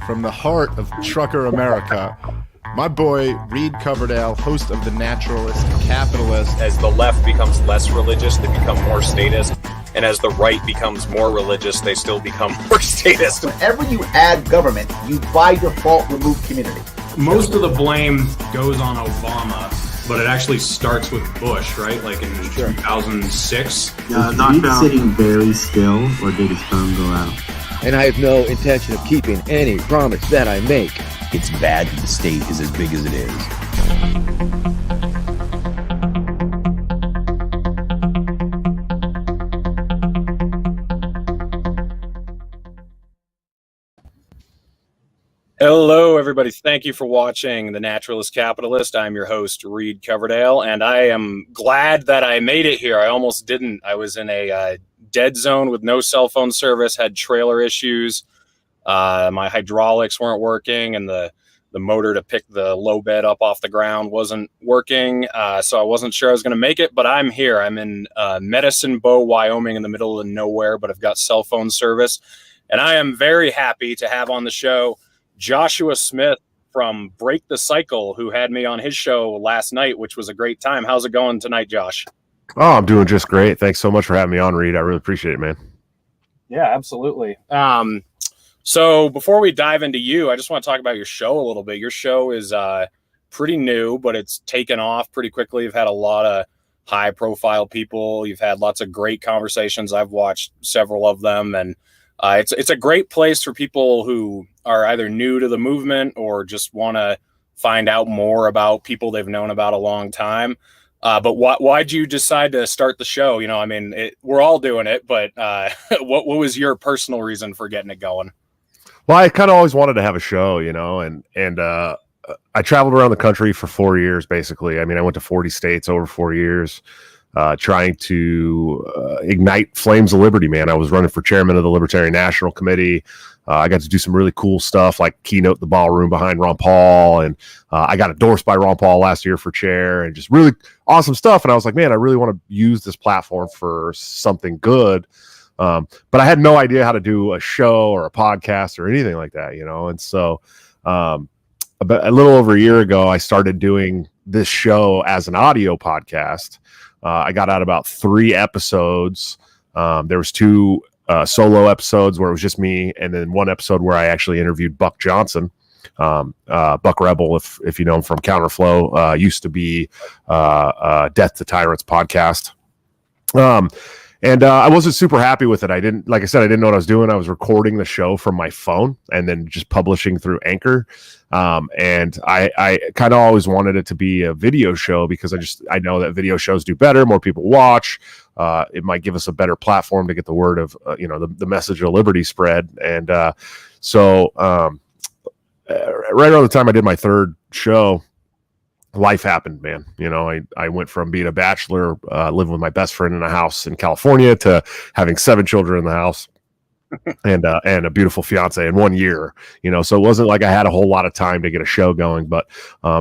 From the heart of trucker America, my boy Reed Coverdale, host of The Naturalist Capitalist. As the left becomes less religious, they become more statist. And as the right becomes more religious, they still become more statist. Whenever you add government, you by default remove community. Most of the blame goes on Obama, but it actually starts with Bush, right? Like in 2006. Is he sitting very still, or did his phone go out? And I have no intention of keeping any promise that I make. It's bad that the state is as big as it is. Hello, everybody. Thank you for watching The Naturalist Capitalist. I'm your host, Reed Coverdale, and I am glad that I made it here. I almost didn't. I was in a dead zone with no cell phone service, had trailer issues. My hydraulics weren't working, and the motor to pick the low bed up off the ground wasn't working. So I wasn't sure I was going to make it, but I'm here. I'm in Medicine Bow, Wyoming, in the middle of nowhere, but I've got cell phone service. And I am very happy to have on the show Joshua Smith from Break the Cycle, who had me on his show last night, which was a great time. How's it going tonight, Josh? Oh, I'm doing just great. Thanks so much for having me on, Reed. I really appreciate it, man. Yeah, absolutely. So before we dive into you, I just want to talk about your show a little bit. Your show is pretty new, but it's taken off pretty quickly. You've had a lot of high-profile people. You've had lots of great conversations. I've watched several of them, and it's a great place for people who are either new to the movement or just want to find out more about people they've known about a long time. But why'd you decide to start the show? You know, I mean, we're all doing it, but what was your personal reason for getting it going? Well, I kind of always wanted to have a show, you know, and I traveled around the country for 4 years, basically. I mean, I went to 40 states over 4 years, trying to ignite flames of liberty, man. I was running for chairman of the Libertarian National Committee. I got to do some really cool stuff like keynote the ballroom behind Ron Paul. And I got endorsed by Ron Paul last year for chair and just really awesome stuff. And I was like, man, I really want to use this platform for something good. But I had no idea how to do a show or a podcast or anything like that, you know? And so a little over a year ago, I started doing this show as an audio podcast. I got out about 3 episodes. There was 2 solo episodes where it was just me, and then 1 episode where I actually interviewed Buck Johnson, Buck Rebel, if you know him from Counterflow, used to be Death to Tyrants podcast. And I wasn't super happy with it. Like I said, I didn't know what I was doing. I was recording the show from my phone and then just publishing through Anchor. And I kind of always wanted it to be a video show because I know that video shows do better. More people watch. It might give us a better platform to get the word of, the message of liberty spread. And so right around the time I did my 3rd show, life happened, man. You know, I went from being a bachelor, living with my best friend in a house in California, to having 7 children in the house and a beautiful fiance in 1 year, you know, so it wasn't like I had a whole lot of time to get a show going. But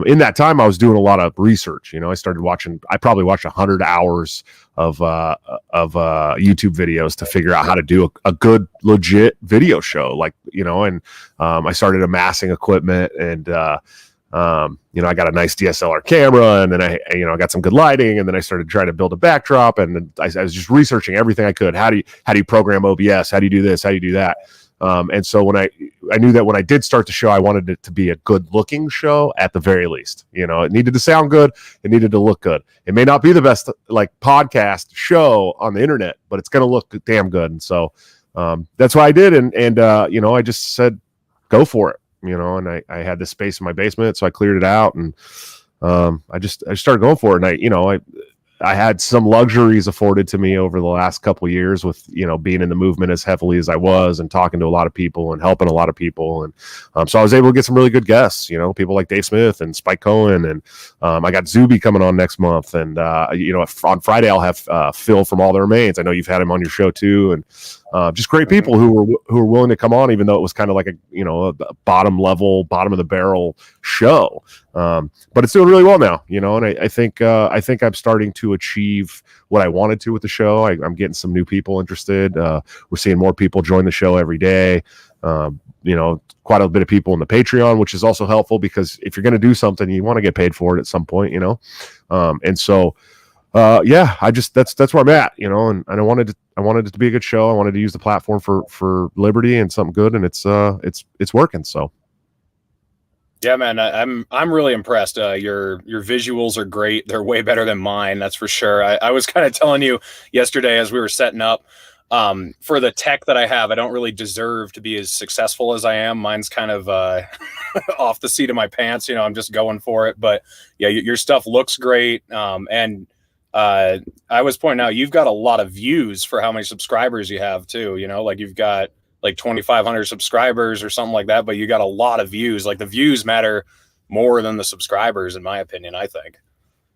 in that time, I was doing a lot of research. You know, I probably watched 100 hours of YouTube videos to figure out how to do a good, legit video show, like, you know, and I started amassing equipment and, I got a nice DSLR camera, and then I got some good lighting, and then I started trying to build a backdrop, and I was just researching everything I could. How do you program OBS? How do you do this? How do you do that? And so when I knew that when I did start the show, I wanted it to be a good looking show at the very least. You know, it needed to sound good. It needed to look good. It may not be the best like podcast show on the internet, but it's going to look damn good. And so that's what I did. And I just said, go for it. You know, and I had this space in my basement, so I cleared it out, and I started going for it. And I had some luxuries afforded to me over the last couple of years with, you know, being in the movement as heavily as I was and talking to a lot of people and helping a lot of people. And so I was able to get some really good guests, you know, people like Dave Smith and Spike Cohen. And I got Zuby coming on next month. And, on Friday, I'll have Phil from All That Remains. I know you've had him on your show too. And just great people who were willing to come on, even though it was kind of like a bottom of the barrel show. But it's doing really well now, and I think I'm starting to achieve what I wanted to with the show. I'm getting some new people interested. We're seeing more people join the show every day. Quite a bit of people in the Patreon, which is also helpful because if you're going to do something, you want to get paid for it at some point, and so that's where I'm at, and I wanted it to be a good show. I wanted to use the platform for liberty and something good, and it's working. So. Yeah, man, I'm really impressed. Your visuals are great. They're way better than mine, that's for sure. I was kind of telling you yesterday as we were setting up, for the tech that I have, I don't really deserve to be as successful as I am. Mine's kind of off the seat of my pants. I'm just going for it. But yeah, your stuff looks great. And I was pointing out, you've got a lot of views for how many subscribers you have too. Like you've got like 2,500 subscribers or something like that, but you got a lot of views. Like the views matter more than the subscribers, in my opinion, I think.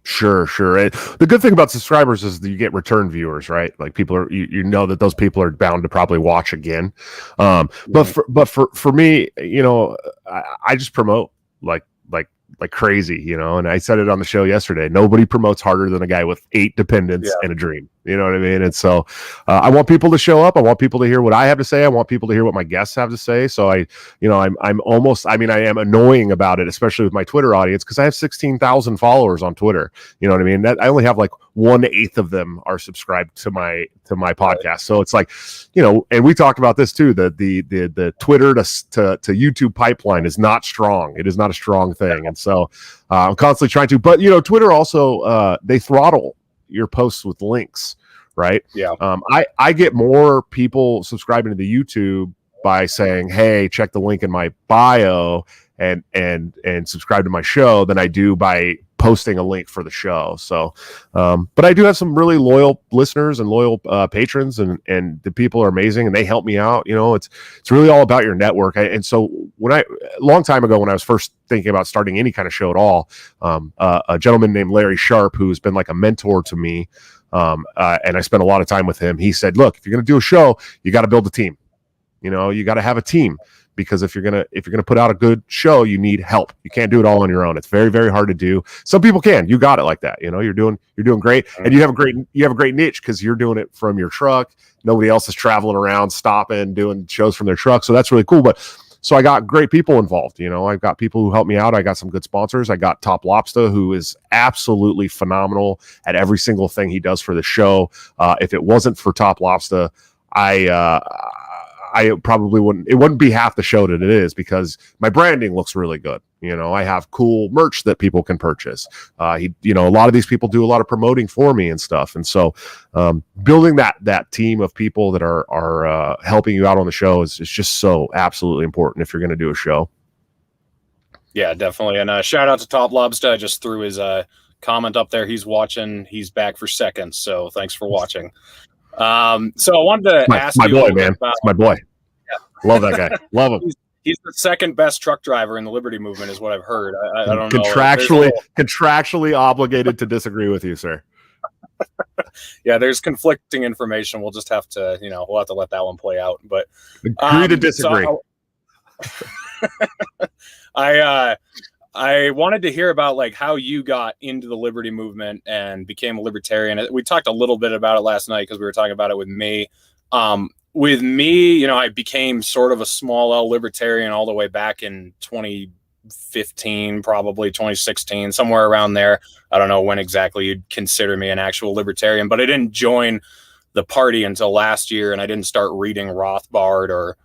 Sure. And the good thing about subscribers is that you get return viewers, right? Like people are, that those people are bound to probably watch again. But for me, I just promote like crazy, and I said it on the show yesterday. Nobody promotes harder than a guy with 8 dependents and a dream. You know what I mean? And so I want people to show up. I want people to hear what I have to say. I want people to hear what my guests have to say. So I am annoying about it, especially with my Twitter audience, because I have 16,000 followers on Twitter. You know what I mean? That I only have like 1/8 of them are subscribed to my podcast. So it's like, and we talked about this too. The Twitter to YouTube pipeline is not strong. It is not a strong thing. And so I'm constantly trying to, but Twitter also they throttle your posts with links, right? Yeah. I get more people subscribing to the YouTube by saying, hey, check the link in my bio and subscribe to my show than I do by posting a link for the show. So but I do have some really loyal listeners and loyal patrons, and the people are amazing and they help me out. It's really all about your network. And so a long time ago, when I was first thinking about starting any kind of show at all, a gentleman named Larry Sharp, who's been like a mentor to me, and I spent a lot of time with him. He said, look, if you're going to do a show, you got to build a team. You got to have a team, because if you're gonna put out a good show, you need help. You can't do it all on your own. It's very, very hard to do. Some people can. You got it like that. You're doing great, and you have a great niche because you're doing it from your truck. Nobody else is traveling around, stopping, doing shows from their truck. So that's really cool. But so I got great people involved. I've got people who help me out. I got some good sponsors. I got Top Lobster, who is absolutely phenomenal at every single thing he does for the show. If it wasn't for Top Lobster, I probably wouldn't be half the show that it is, because my branding looks really good. I have cool merch that people can purchase. A lot of these people do a lot of promoting for me and stuff. And so building that team of people that are helping you out on the show is just so absolutely important if you're going to do a show. Yeah, definitely. And shout out to Top Lobster. I just threw his comment up there. He's watching. He's back for seconds. So thanks for watching. So I wanted to ask you, boy, man. It's my boy. Yeah. Love that guy. Love him. He's the second best truck driver in the Liberty Movement, is what I've heard. I don't know. Contractually obligated to disagree with you, sir. Yeah, there's conflicting information. We'll just have to, we'll have to let that one play out. But agree to disagree. I wanted to hear about like how you got into the Liberty Movement and became a libertarian. We talked a little bit about it last night because we were talking about it with me. With me, I became sort of a small L libertarian all the way back in 2015, probably 2016, somewhere around there. I don't know when exactly you'd consider me an actual libertarian, but I didn't join the party until last year, and I didn't start reading Rothbard or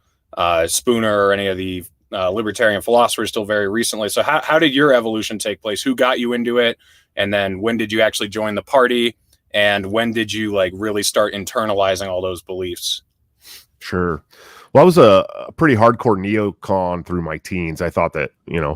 Spooner or any of the libertarian philosophers till very recently. So how did your evolution take place? Who got you into it? And then when did you actually join the party? And when did you like really start internalizing all those beliefs? Sure. Well, I was a pretty hardcore neocon through my teens. I thought that,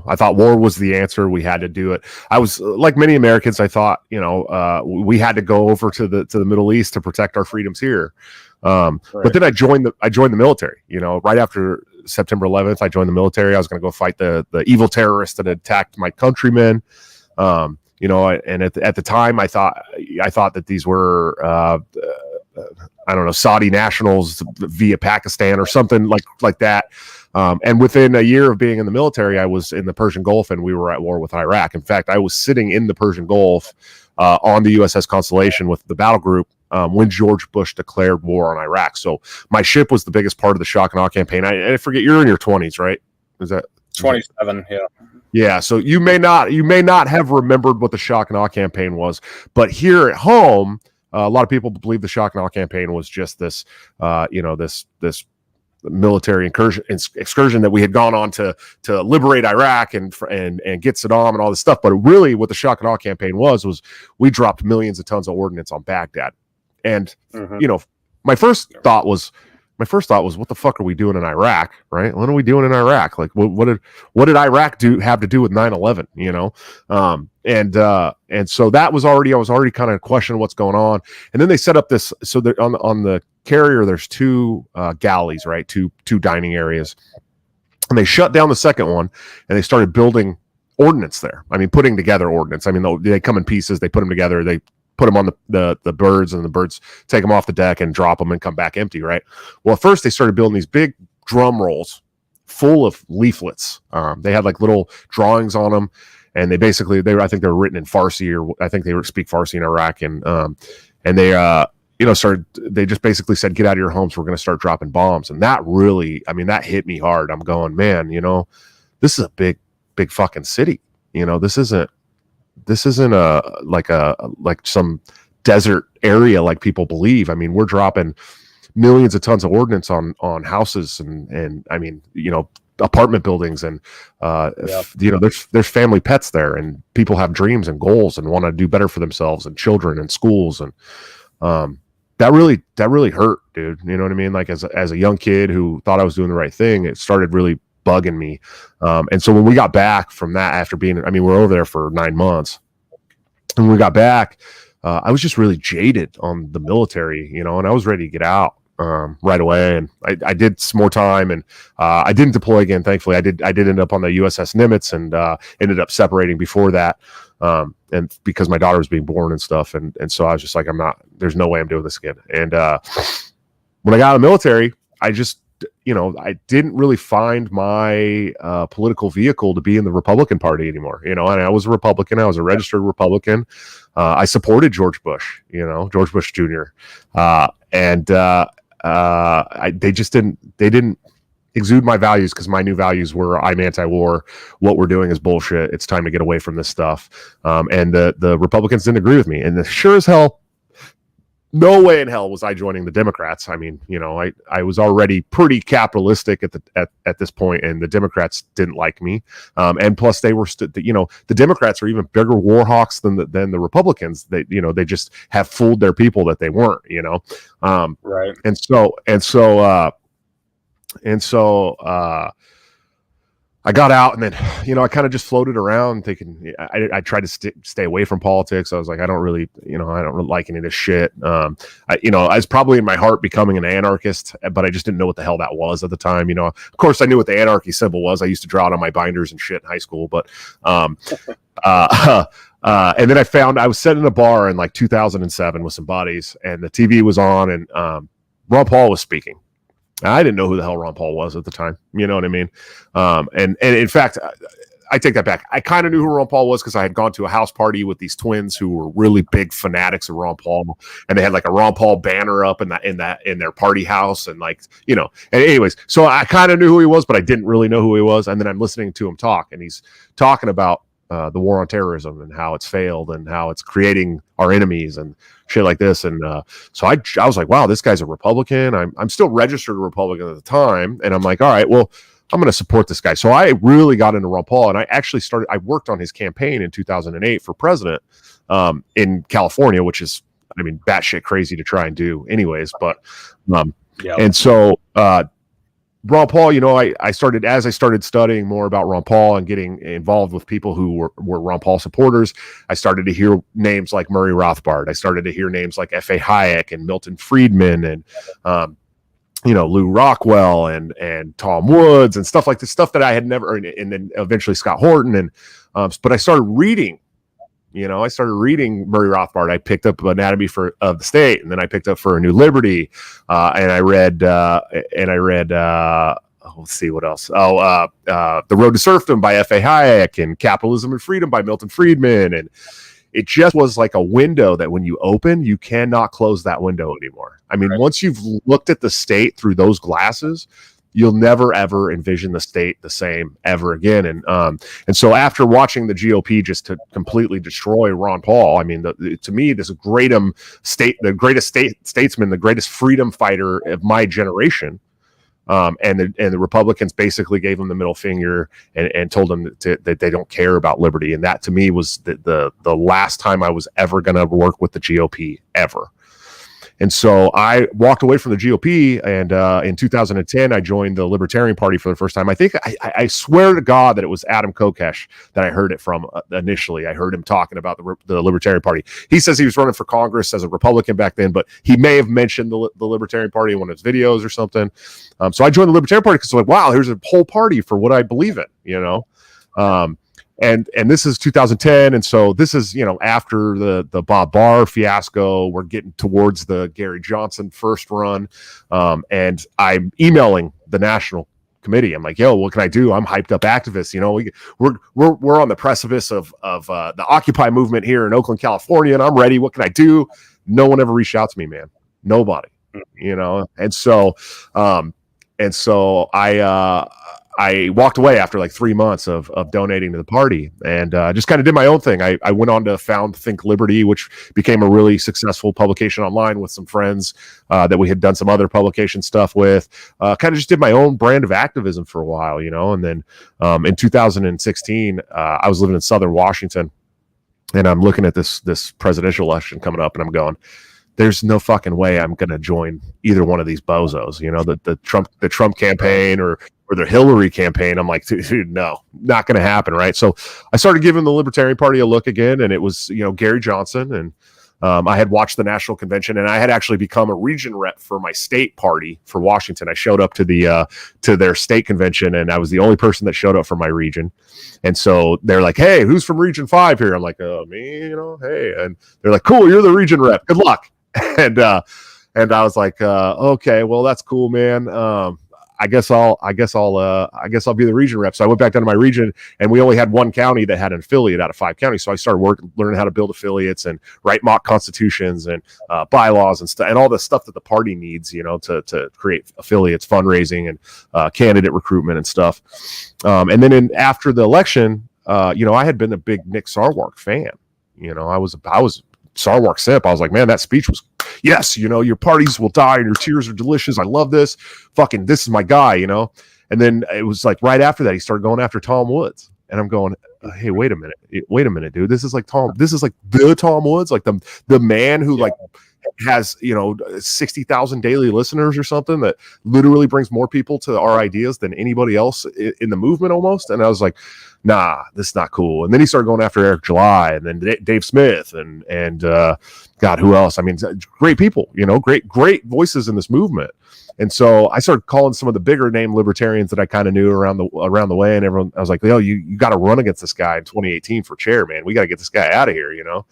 I thought war was the answer. We had to do it. I was like many Americans. I thought, we had to go over to the Middle East to protect our freedoms here. Right. But then I joined the military, right after September 11th, I joined the military. I was going to go fight the evil terrorists that had attacked my countrymen. And at the time I thought that these were, I don't know, Saudi nationals via Pakistan or something like that. And within a year of being in the military, I was in the Persian Gulf and we were at war with Iraq. In fact, I was sitting in the Persian Gulf on the USS Constellation with the battle group when George Bush declared war on Iraq. So my ship was the biggest part of the shock and awe campaign. I forget, you're in your 20s, right? Is that 27? Yeah. Yeah. So you may not have remembered what the shock and awe campaign was, but here at home, a lot of people believe the shock and awe campaign was just this, this military excursion that we had gone on to liberate Iraq and get Saddam and all this stuff. But really, what the shock and awe campaign was we dropped millions of tons of ordnance on Baghdad. And my first thought was, what the fuck are we doing in Iraq? Right? What are we doing in Iraq? Like, what did Iraq have to do with 9/11? And so I was already kind of questioning what's going on. And then they set up this. So on the carrier, there's two galleys, right? Two dining areas, and they shut down the second one, and they started building ordnance there. I mean, putting together ordnance. I mean, they come in pieces. They put them together. They put them on the birds, and the birds take them off the deck and drop them and come back empty, right? Well, at first they started building these big drum rolls full of leaflets. They had like little drawings on them, and I think they were written in Farsi, or I think they speak Farsi in Iraq, and they just basically said, get out of your homes, we're going to start dropping bombs. And that really, I mean, that hit me hard. I'm going, man, this is a big fucking city. This isn't like some desert area like people believe. I mean, we're dropping millions of tons of ordnance on houses and I mean, apartment buildings, and there's family pets there, and people have dreams and goals and want to do better for themselves, and children and schools, and that really hurt, dude. You know what I mean? Like as a young kid who thought I was doing the right thing, it started really bugging me. And so when we got back from that, after we're over there for 9 months, and when we got back, I was just really jaded on the military, and I was ready to get out right away. And I did some more time, and I didn't deploy again. Thankfully, I did end up on the USS Nimitz, and ended up separating before that. And because my daughter was being born and stuff. And so I was just like, there's no way I'm doing this again. And when I got out of the military, I just, I didn't really find my political vehicle to be in the Republican Party anymore. And I was a Republican. I was a registered Republican. I supported George Bush, George Bush Jr. They didn't exude my values, because my new values were, I'm anti-war. What we're doing is bullshit. It's time to get away from this stuff. And the Republicans didn't agree with me. And sure as hell, no way in hell was I joining the Democrats. I mean, I was already pretty capitalistic at this point, and the Democrats didn't like me. And plus, they were, the Democrats are even bigger war hawks than the Republicans. They just have fooled their people that they weren't. Right. And so I got out, and then, I kind of just floated around thinking, I tried to stay away from politics. I was like, I don't really like any of this shit. I was probably in my heart becoming an anarchist, but I just didn't know what the hell that was at the time. Of course I knew what the anarchy symbol was. I used to draw it on my binders and shit in high school, but, and then I was sitting in a bar in like 2007 with some buddies, and the TV was on, and, Ron Paul was speaking. I didn't know who the hell Ron Paul was at the time. You know what I mean? And in fact, I take that back. I kind of knew who Ron Paul was because I had gone to a house party with these twins who were really big fanatics of Ron Paul, and they had like a Ron Paul banner up in their party house, and And anyways, so I kind of knew who he was, but I didn't really know who he was. And then I'm listening to him talk, and he's talking about the war on terrorism and how it's failed and how it's creating our enemies and shit like this. And so I was like, wow, this guy's a Republican. I'm still registered a Republican at the time. And I'm like, all right, well, I'm going to support this guy. So I really got into Ron Paul, and I actually I worked on his campaign in 2008 for president in California, which is, batshit crazy to try and do anyways. But, and so, Ron Paul, I started studying more about Ron Paul and getting involved with people who were Ron Paul supporters. I started to hear names like Murray Rothbard. I started to hear names like F.A. Hayek and Milton Friedman and, Lou Rockwell and Tom Woods and stuff like this, stuff that I had never, and then eventually Scott Horton. And, but I started reading You know, I started reading Murray Rothbard. I picked up Anatomy of the State, and then I picked up For a New Liberty, and I read let's see what else. The Road to Serfdom by F.A. Hayek, and Capitalism and Freedom by Milton Friedman, and it just was like a window that when you open, you cannot close that window anymore. I mean, once you've looked at the state through those glasses, you'll never ever envision the state the same ever again. And so after watching the GOP just to completely destroy Ron Paul, I mean, to me, this the greatest statesman, the greatest freedom fighter of my generation. And the Republicans basically gave him the middle finger and told him that they don't care about liberty. And that to me was the last time I was ever going to work with the GOP ever. And so I walked away from the GOP, and in 2010, I joined the Libertarian Party for the first time. I think I swear to God that it was Adam Kokesh that I heard it from initially. I heard him talking about the Libertarian Party. He says he was running for Congress as a Republican back then, but he may have mentioned the Libertarian Party in one of his videos or something. So I joined the Libertarian Party because I'm like, wow, here's a whole party for what I believe in, you know? And this is 2010, and so this is, you know, after the Bob Barr fiasco. We're getting towards the Gary Johnson first run, and I'm emailing the national committee. I'm like, yo, what can I do? I'm hyped up activist. You know, we're on the precipice of the Occupy movement here in Oakland, California, and I'm ready. What can I do? No one ever reached out to me, man. Nobody, you know, and so I walked away after like 3 months of donating to the party, and just kind of did my own thing. I went on to found Think Liberty, which became a really successful publication online with some friends that we had done some other publication stuff with. Kind of just did my own brand of activism for a while, you know. And then in 2016, I was living in Southern Washington, and I'm looking at this presidential election coming up, and I'm going, there's no fucking way I'm going to join either one of these bozos, you know, the Trump campaign or the Hillary campaign. I'm like, dude, no, not going to happen. Right. So I started giving the Libertarian Party a look again, and it was, you know, Gary Johnson. And I had watched the national convention, and I had actually become a region rep for my state party for Washington. I showed up to their state convention, and I was the only person that showed up for my region. And so they're like, hey, who's from Region 5 here? I'm like, me, you know, hey. And they're like, cool, you're the region rep. Good luck. And I was like, okay, well, that's cool, man. I guess I'll be the region rep. So I went back down to my region, and we only had one county that had an affiliate out of 5 counties. So I started learning how to build affiliates and write mock constitutions and bylaws and stuff, and all the stuff that the party needs, you know, to create affiliates, fundraising, and candidate recruitment and stuff. And then after the election, you know, I had been a big Nick Sarwark fan. You know, I was Sarwark simp. I was like, man, that speech was, yes, you know, your parties will die and your tears are delicious. I love this. Fucking, this is my guy, you know? And then it was like right after that, he started going after Tom Woods. And I'm going, hey, wait a minute, dude. This is like the Tom Woods, like the man who like has, you know, 60,000 daily listeners or something, that literally brings more people to our ideas than anybody else in the movement almost. And I was like, nah, this is not cool. And then he started going after Eric July, and then Dave Smith, and God, who else? I mean, great people, you know, great voices in this movement. And so I started calling some of the bigger name libertarians that I kind of knew around the way, and everyone, I was like, yo, you got to run against this guy in 2018 for chair, man. We got to get this guy out of here, you know?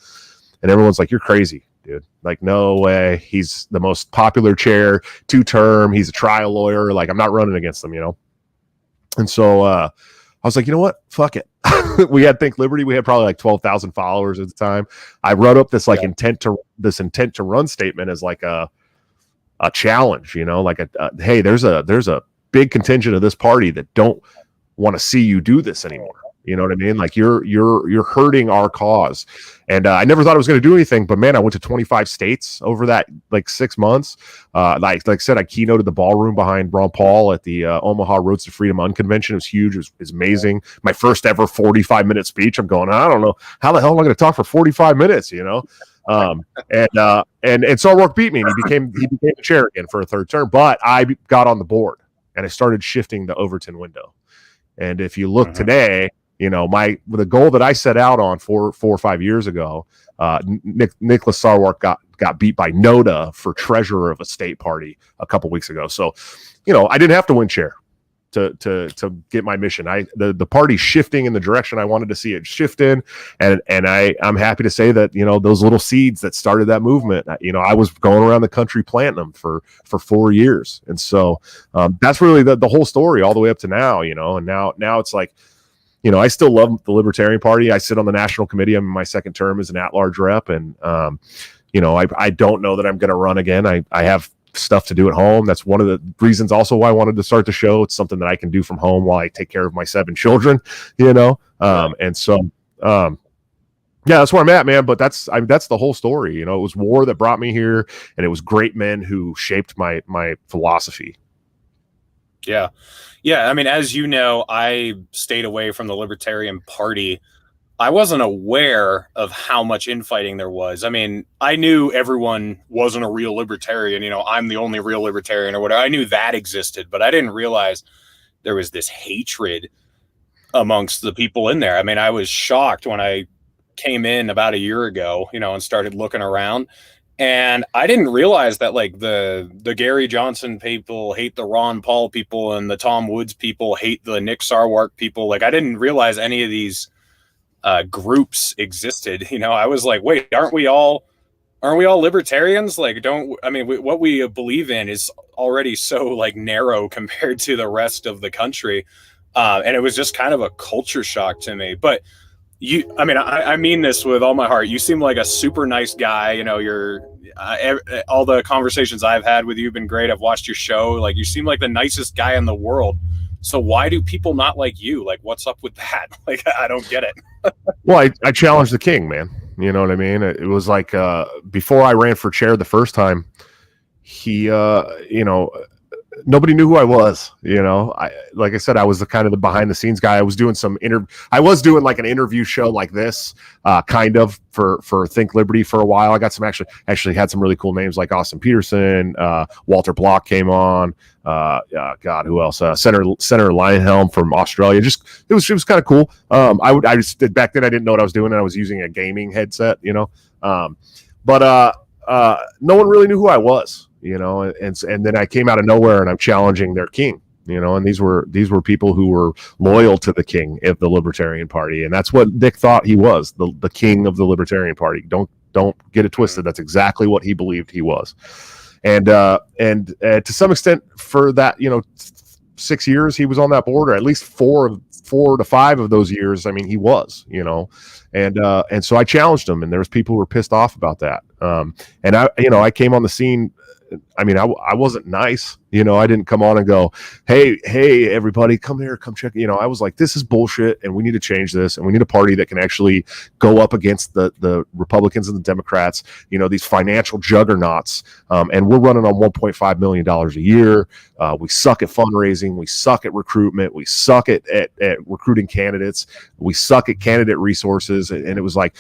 And everyone's like, you're crazy, dude. Like, no way. He's the most popular chair, 2-term. He's a trial lawyer. Like, I'm not running against him, you know? And so I was like, you know what? Fuck it. We had Think Liberty. We had probably like 12,000 followers at the time. I wrote up this like intent to run statement as like a challenge, you know, like hey, there's a big contingent of this party that don't want to see you do this anymore. You know what I mean? Like you're hurting our cause. And I never thought I was going to do anything, but man, I went to 25 states over that like 6 months. Like I said, I keynoted the ballroom behind Ron Paul at the Omaha Roads to Freedom Unconvention. It was huge. It was amazing. My first ever 45-minute speech. I'm going, I don't know how the hell am I going to talk for 45 minutes, you know? And Sarwark beat me, and he became the chair again for a third term, but I got on the board and I started shifting the Overton window. And if you look today, you know, the goal that I set out on 4 or 5 years ago, Nicholas Sarwark got beat by Noda for treasurer of a state party a couple weeks ago. So, you know, I didn't have to win chair to get my mission. The party's shifting in the direction I wanted to see it shift in, and I'm happy to say that, you know, those little seeds that started that movement, you know, I was going around the country planting them for 4 years, and so that's really the whole story all the way up to now, you know. And now it's like, you know, I still love the Libertarian Party. I sit on the national committee. I'm in my second term as an at-large rep, and you know, I don't know that I'm going to run again. I have stuff to do at home. That's one of the reasons also why I wanted to start the show. It's something that I can do from home while I take care of my 7 children, you know. And so yeah, that's where I'm at, man. But that's the whole story. You know, it was war that brought me here, and it was great men who shaped my philosophy. Yeah. Yeah. I mean, as you know, I stayed away from the Libertarian Party. I wasn't aware of how much infighting there was. I mean, I knew everyone wasn't a real libertarian. You know, I'm the only real libertarian or whatever. I knew that existed, but I didn't realize there was this hatred amongst the people in there. I mean, I was shocked when I came in about a year ago, you know, and started looking around. And I didn't realize that, like, the Gary Johnson people hate the Ron Paul people, and the Tom Woods people hate the Nick Sarwark people. Like, I didn't realize any of these groups existed. You know, I was like, wait, aren't we all libertarians? Like, what we believe in is already so, like, narrow compared to the rest of the country. And it was just kind of a culture shock to me. But I mean this with all my heart. You seem like a super nice guy. You know, you're all the conversations I've had with you have been great. I've watched your show. Like, you seem like the nicest guy in the world. So why do people not like you? Like, what's up with that? Like, I don't get it. Well, I challenged the king, man. You know what I mean? It was like, before I ran for chair the first time, he, you know, nobody knew who I was. You know, like I said, I was the kind of the behind the scenes guy. I was doing like an interview show like this, kind of for Think Liberty for a while. I got some actually had some really cool names like Austin Peterson, Walter Block came on. God, who else? Senator Lionhelm from Australia. It was kind of cool. I just did back then. I didn't know what I was doing, and I was using a gaming headset, you know. But no one really knew who I was, you know. And then I came out of nowhere, and I'm challenging their king, you know. And these were people who were loyal to the king of the Libertarian Party, and that's what Dick thought he was, the king of the Libertarian Party. Don't get it twisted. That's exactly what he believed he was. And to some extent, for that, you know, 6 years he was on that board, or at least 4 to 5 of those years. I mean, he was, you know, and so I challenged him, and there was people who were pissed off about that. And I came on the scene. I mean, I wasn't nice, you know. I didn't come on and go, hey, everybody, come here, come check. You know, I was like, this is bullshit, and we need to change this, and we need a party that can actually go up against the Republicans and the Democrats, you know, these financial juggernauts. And we're running on $1.5 million a year. We suck at fundraising. We suck at recruitment. We suck at recruiting candidates. We suck at candidate resources. And it was like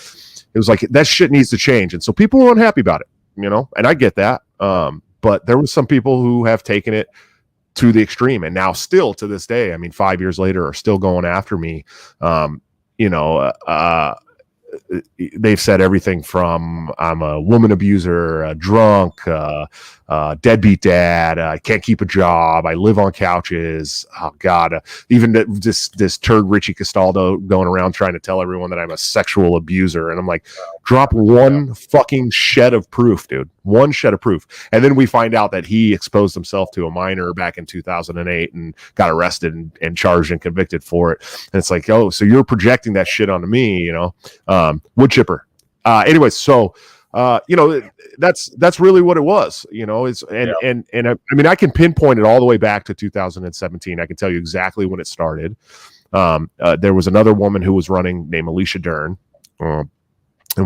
that shit needs to change. And so people were unhappy about it, you know, and I get that. But there was some people who have taken it to the extreme, and now still to this day, I mean, 5 years later, are still going after me. You know, they've said everything from I'm a woman abuser, a drunk, deadbeat dad, I can't keep a job, I live on couches. Oh God, even this turd Richie Castaldo going around trying to tell everyone that I'm a sexual abuser, and I'm like, drop one fucking shed of proof, dude. One shed of proof. And then we find out that he exposed himself to a minor back in 2008 and got arrested and charged and convicted for it. And it's like, oh, so you're projecting that shit onto me, you know? Wood chipper. Anyway, so you know, that's really what it was, you know. And I mean, I can pinpoint it all the way back to 2017. I can tell you exactly when it started. There was another woman who was running named Alicia Dern, and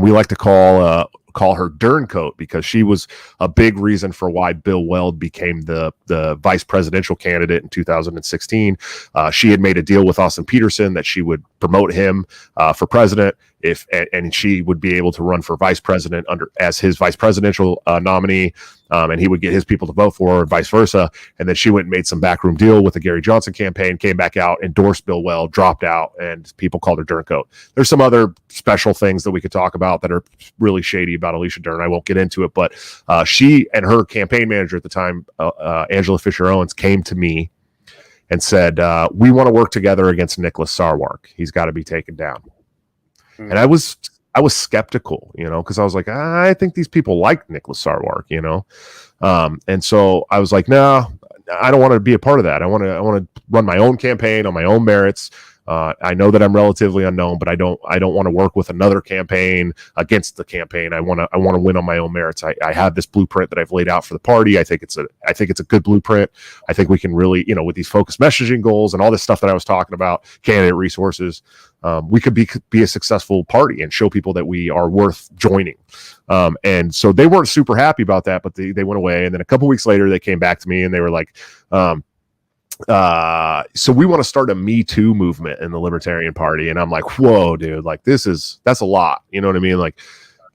we like to call her Derncoat because she was a big reason for why Bill Weld became the vice presidential candidate in 2016. She had made a deal with Austin Peterson that she would promote him for president and she would be able to run for vice president as his vice presidential nominee, and he would get his people to vote for her and vice versa. And then she went and made some backroom deal with the Gary Johnson campaign, came back out, endorsed Bill Weld, dropped out, and people called her Derncoat. There's some other special things that we could talk about that are really shady about Alicia Dern. I won't get into it, but she and her campaign manager at the time, Angela Fisher Owens, came to me and said, we want to work together against Nicholas Sarwark. He's got to be taken down. And I was skeptical, because I was like, I think these people like Nicholas Sarwark, and so I was like, no, I don't want to be a part of that. I want to run my own campaign on my own merits. I know that I'm relatively unknown, but I don't want to work with another campaign against the campaign. I want to win on my own merits. I have this blueprint that I've laid out for the party. I think it's a good blueprint. I think we can really, with these focused messaging goals and all this stuff that I was talking about, candidate resources, we could be a successful party and show people that we are worth joining. And so they weren't super happy about that, but they went away. And then a couple weeks later, they came back to me and they were like, so we want to start a Me Too movement in the Libertarian Party. And I'm like, whoa, dude, like that's a lot. You know what I mean? Like,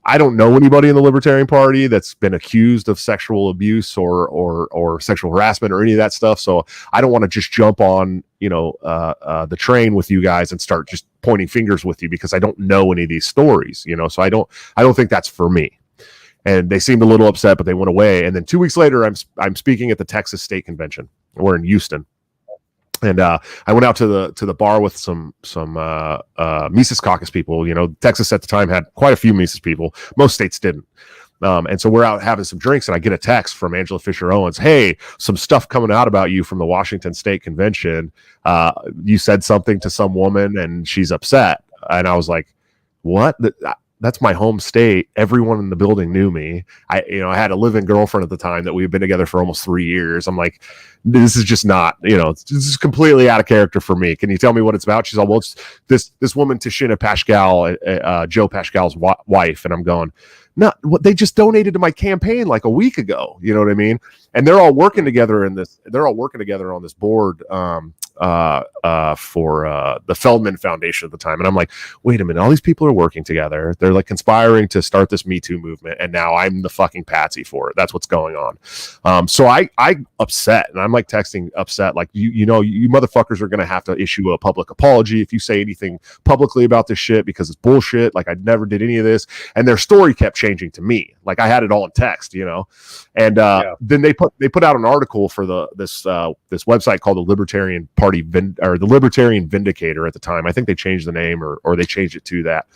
I don't know anybody in the Libertarian Party that's been accused of sexual abuse or sexual harassment or any of that stuff. So I don't want to just jump on, the train with you guys and start just pointing fingers with you because I don't know any of these stories, so I don't think that's for me. And they seemed a little upset, but they went away. And then 2 weeks later, I'm speaking at the Texas State Convention. We're in Houston. And I went out to the bar with some Mises Caucus people. Texas at the time had quite a few Mises people. Most states didn't. And so we're out having some drinks, and I get a text from Angela Fisher Owens. Hey, some stuff coming out about you from the Washington State Convention. You said something to some woman, and she's upset. And I was like, what? That's my home state. Everyone in the building knew me. I had a live-in girlfriend at the time that we've been together for almost 3 years. I'm like, this is just not, this is completely out of character for me. Can you tell me what it's about? She's all, well, it's this woman, Tashina Pascal, Joe Pascal's wife. And I'm going, no, they just donated to my campaign like a week ago. You know what I mean? And they're all working together on this board, for the Feldman Foundation at the time. And I'm like, wait a minute, all these people are working together. They're like conspiring to start this Me Too movement. And now I'm the fucking patsy for it. That's what's going on. So I upset, and I'm like texting upset, like, you motherfuckers are going to have to issue a public apology if you say anything publicly about this shit, because it's bullshit. Like, I never did any of this. And their story kept changing to me. Like, I had it all in text, and then they put out an article for this website called the Libertarian Party or the Libertarian Vindicator at the time. I think they changed the name or they changed it to that.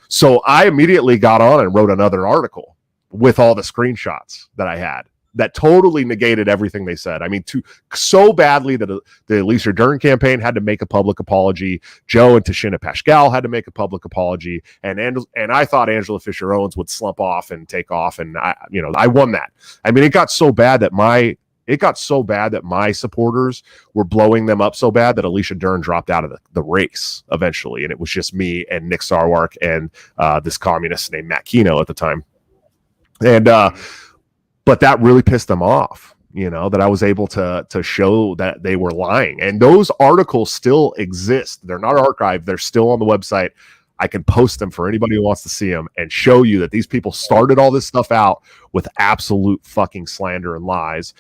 So I immediately got on and wrote another article with all the screenshots that I had that totally negated everything they said. I mean, so badly that the Elisa Dern campaign had to make a public apology. Joe and Tashina Pascal had to make a public apology, and I thought Angela Fisher Owens would slump off and take off, and I won that. I mean, it got so bad that my supporters were blowing them up so bad that Elisa Dern dropped out of the race eventually, and it was just me and Nick Sarwark and this communist named Matt Keno at the time, and. But that really pissed them off, that I was able to show that they were lying. And those articles still exist. They're not archived. They're still on the website. I can post them for anybody who wants to see them and show you that these people started all this stuff out with absolute fucking slander and lies.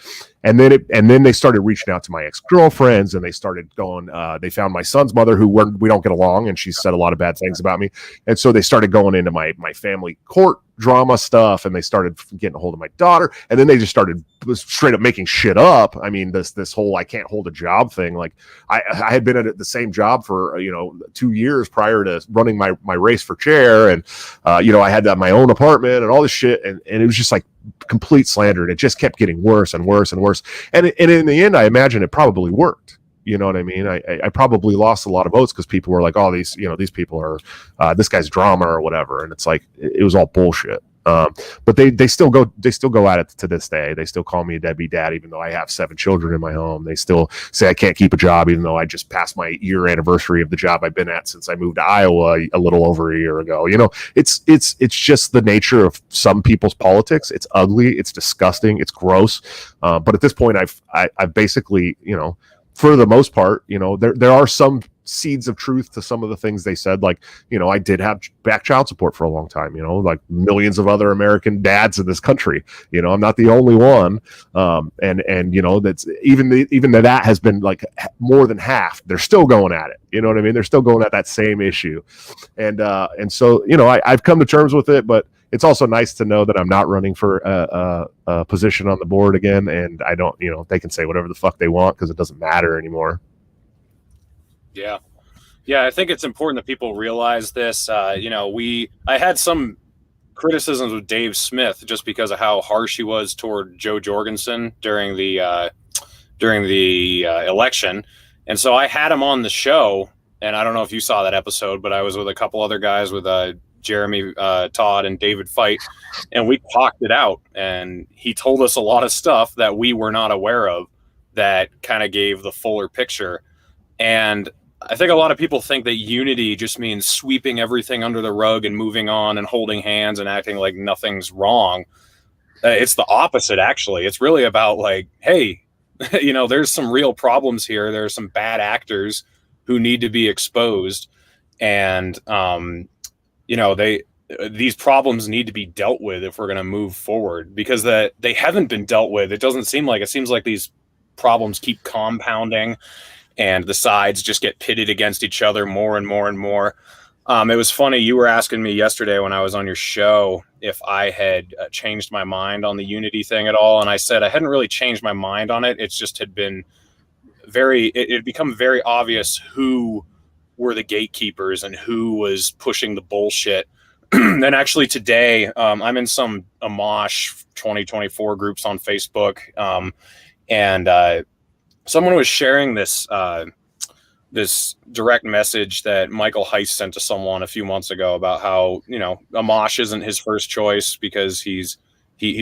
And then they started reaching out to my ex-girlfriends, and they started going, they found my son's mother, who we don't get along, and she said a lot of bad things about me. And so they started going into my family court drama stuff, and they started getting a hold of my daughter, and then they just started straight up making shit up. I mean, this whole I can't hold a job thing. Like, I had been at the same job for 2 years prior to running my race for chair, and I had my own apartment and all this shit, and it was just like complete slander, and it just kept getting worse and worse and worse. And in the end, I imagine it probably worked. You know what I mean? I probably lost a lot of votes because people were like, oh, these people are this guy's drama or whatever. And it's like, it was all bullshit. But they still go at it to this day. They still call me a deadbeat dad, even though I have 7 children in my home. They still say I can't keep a job, even though I just passed my year anniversary of the job I've been at since I moved to Iowa a little over a year ago. It's just the nature of some people's politics. It's ugly. It's disgusting. It's gross. But at this point, I've basically, for the most part, there are some seeds of truth to some of the things they said. Like, I did have back child support for a long time, like millions of other American dads in this country. I'm not the only one. And that's even that has been like more than half. They're still going at it. You know what I mean? They're still going at that same issue. And so, I've come to terms with it, but it's also nice to know that I'm not running for a position on the board again, and I don't, they can say whatever the fuck they want because it doesn't matter anymore. Yeah. Yeah, I think it's important that people realize this. I had some criticisms with Dave Smith just because of how harsh he was toward Joe Jorgensen during the election, and so I had him on the show. And I don't know if you saw that episode, but I was with a couple other guys with Jeremy Todd and David Fight, and we talked it out. And he told us a lot of stuff that we were not aware of that kind of gave the fuller picture. And I think a lot of people think that unity just means sweeping everything under the rug and moving on and holding hands and acting like nothing's wrong. It's the opposite, actually. It's really about like, hey, there's some real problems here. There's some bad actors who need to be exposed. And, these problems need to be dealt with if we're going to move forward, because they haven't been dealt with. It seems like these problems keep compounding, and the sides just get pitted against each other more and more and more. It was funny. You were asking me yesterday when I was on your show if I had changed my mind on the unity thing at all. And I said I hadn't really changed my mind on it. It's just had become very obvious who were the gatekeepers and who was pushing the bullshit. And actually today, I'm in some Amash 2024 groups on Facebook. And someone was sharing this direct message that Michael Heiss sent to someone a few months ago about how, Amash isn't his first choice because he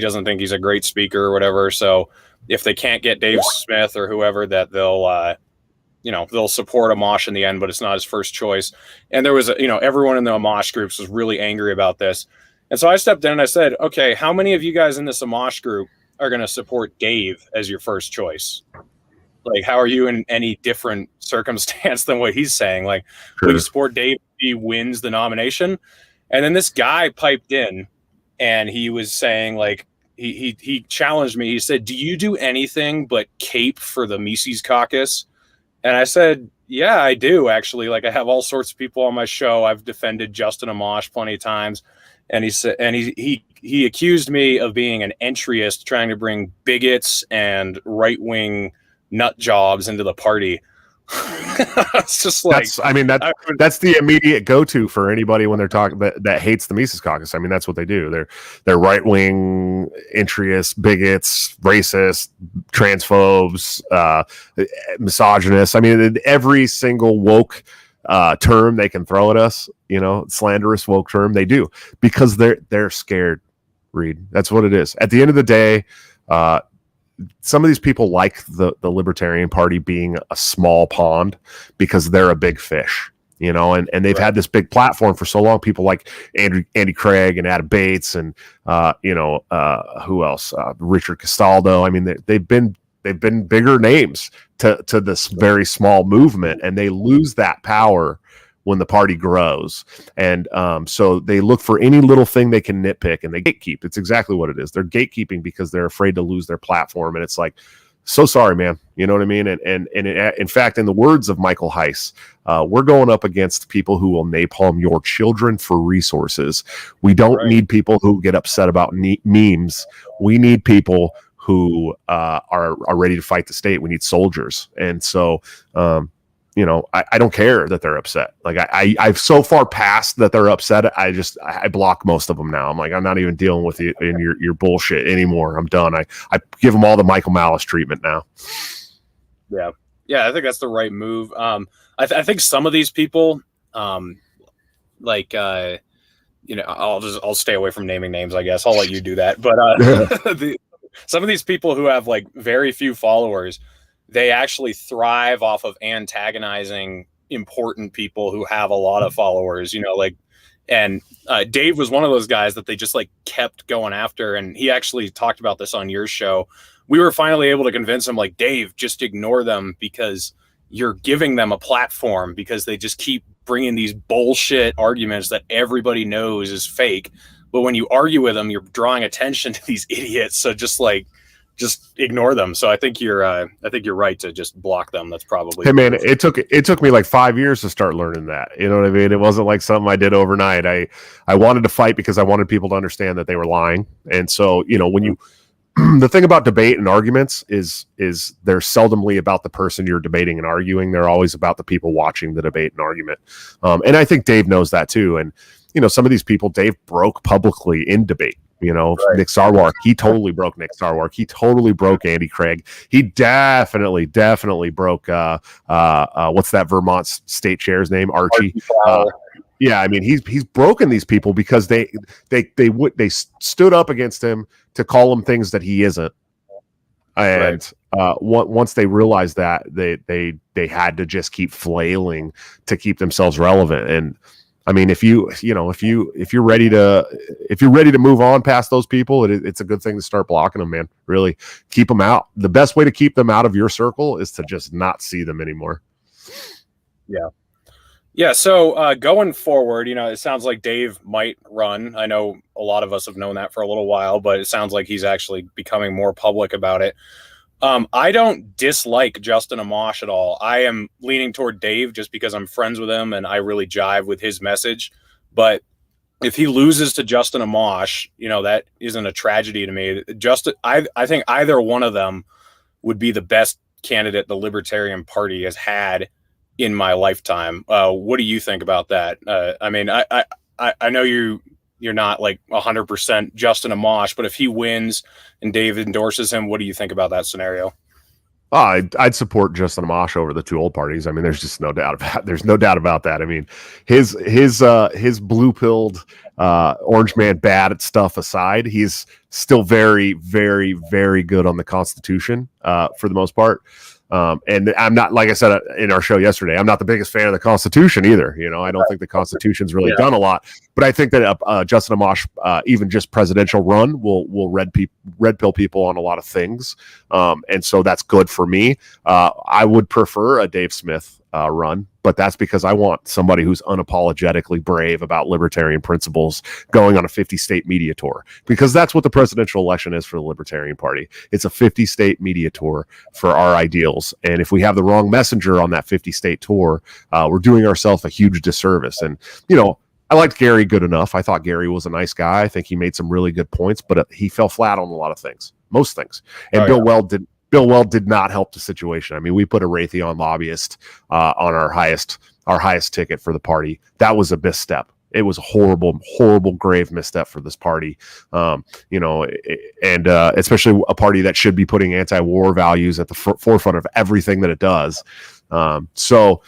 doesn't think he's a great speaker or whatever. So if they can't get Dave Smith or whoever, that they'll support Amash in the end, but it's not his first choice. And there was, everyone in the Amash groups was really angry about this. And so I stepped in and I said, okay, how many of you guys in this Amash group are going to support Dave as your first choice? Like, how are you in any different circumstance than what he's saying? Like, will you support Dave if he wins the nomination? And then this guy piped in and he was saying, like, he challenged me. He said, do you do anything but cape for the Mises caucus? And I said, yeah, I do, actually. Like, I have all sorts of people on my show. I've defended Justin Amash plenty of times. And he said, and he accused me of being an entryist, trying to bring bigots and right-wing nut jobs into the party. It's just like, that's the immediate go-to for anybody when they're talking that hates the Mises Caucus. I mean, that's what they do. They're right-wing entryists, bigots, racist, transphobes, misogynists. I mean, every single woke term they can throw at us, slanderous woke term, they do, because they're scared. Reed, that's what it is. At the end of the day, some of these people like the Libertarian Party being a small pond because they're a big fish, and they've had this big platform for so long. People like Andy Craig and Adam Bates and who else? Richard Castaldo. I mean, they've been bigger names to this very small movement, and they lose that power when the party grows. And so they look for any little thing they can nitpick, and they gatekeep. It's exactly what it is. They're gatekeeping because they're afraid to lose their platform. And it's like, so sorry, man. You know what I mean? And in fact, in the words of Michael Heiss, we're going up against people who will napalm your children for resources. We don't need people who get upset about memes. We need people who are ready to fight the state. We need soldiers. And so, I don't care that they're upset. Like I've so far passed that they're upset. I block most of them now. I'm like, I'm not even dealing with you and your bullshit anymore. I'm done. I give them all the Michael Malice treatment now. Yeah. Yeah. I think that's the right move. I think some of these people, I'll stay away from naming names, I guess. I'll let you do that. But some of these people who have like very few followers, they actually thrive off of antagonizing important people who have a lot of followers, and Dave was one of those guys that they just like kept going after. And he actually talked about this on your show. We were finally able to convince him, like, Dave, just ignore them because you're giving them a platform, because they just keep bringing these bullshit arguments that everybody knows is fake. But when you argue with them, you're drawing attention to these idiots. So just like, just ignore them. So I think you're right to just block them. That's probably. Hey man, it took me like 5 years to start learning that. You know what I mean? It wasn't like something I did overnight. I wanted to fight because I wanted people to understand that they were lying. And so, you know, when you the thing about debate and arguments is they're seldomly about the person you're debating and arguing. They're always about the people watching the debate and argument. And I think Dave knows that too. And you know, some of these people Dave broke publicly in debate. You know, right. Nick Sarwark, he totally broke Nick Sarwark. He totally broke Andy Craig. He definitely broke what's that Vermont state chair's name? Archie. Yeah, I mean he's broken these people because they stood up against him to call him things that he isn't. And once they realized that, they had to just keep flailing to keep themselves relevant. And I mean, if you're ready to move on past those people, it's a good thing to start blocking them, man. Really keep them out. The best way to keep them out of your circle is to just not see them anymore. Yeah. Yeah. So going forward, you know, it sounds like Dave might run. I know a lot of us have known that for a little while, but it sounds like he's actually becoming more public about it. I don't dislike Justin Amash at all. I am leaning toward Dave just because I'm friends with him and I really jive with his message. But if he loses to Justin Amash, you know, that isn't a tragedy to me. I think either one of them would be the best candidate the Libertarian Party has had in my lifetime. What do you think about that? I mean, I know you're not like 100% Justin Amash, but if he wins and Dave endorses him, what do you think about that scenario? I'd support Justin Amash over the two old parties. I mean, there's just no doubt about. There's no doubt about that. I mean, his blue-pilled orange man bad stuff aside, he's still very, very, very good on the Constitution for the most part. And I'm not, like I said in our show yesterday, I'm not the biggest fan of the Constitution either. You know, I don't think the Constitution's really done a lot, but I think that Justin Amash, even just presidential run, will red pill people on a lot of things. And so that's good for me. I would prefer a Dave Smith run, but that's because I want somebody who's unapologetically brave about libertarian principles going on a 50-state media tour, because that's what the presidential election is for the Libertarian Party. It's a 50-state media tour for our ideals. And if we have the wrong messenger on that 50-state tour, we're doing ourselves a huge disservice. And, you know, I liked Gary good enough. I thought Gary was a nice guy. I think he made some really good points, but he fell flat on a lot of things, most things. And Bill Weld did not help the situation. I mean, we put a Raytheon lobbyist on our highest ticket for the party. That was a misstep. It was a horrible, grave misstep for this party. You know, and especially a party that should be putting anti-war values at the forefront of everything that it does. So,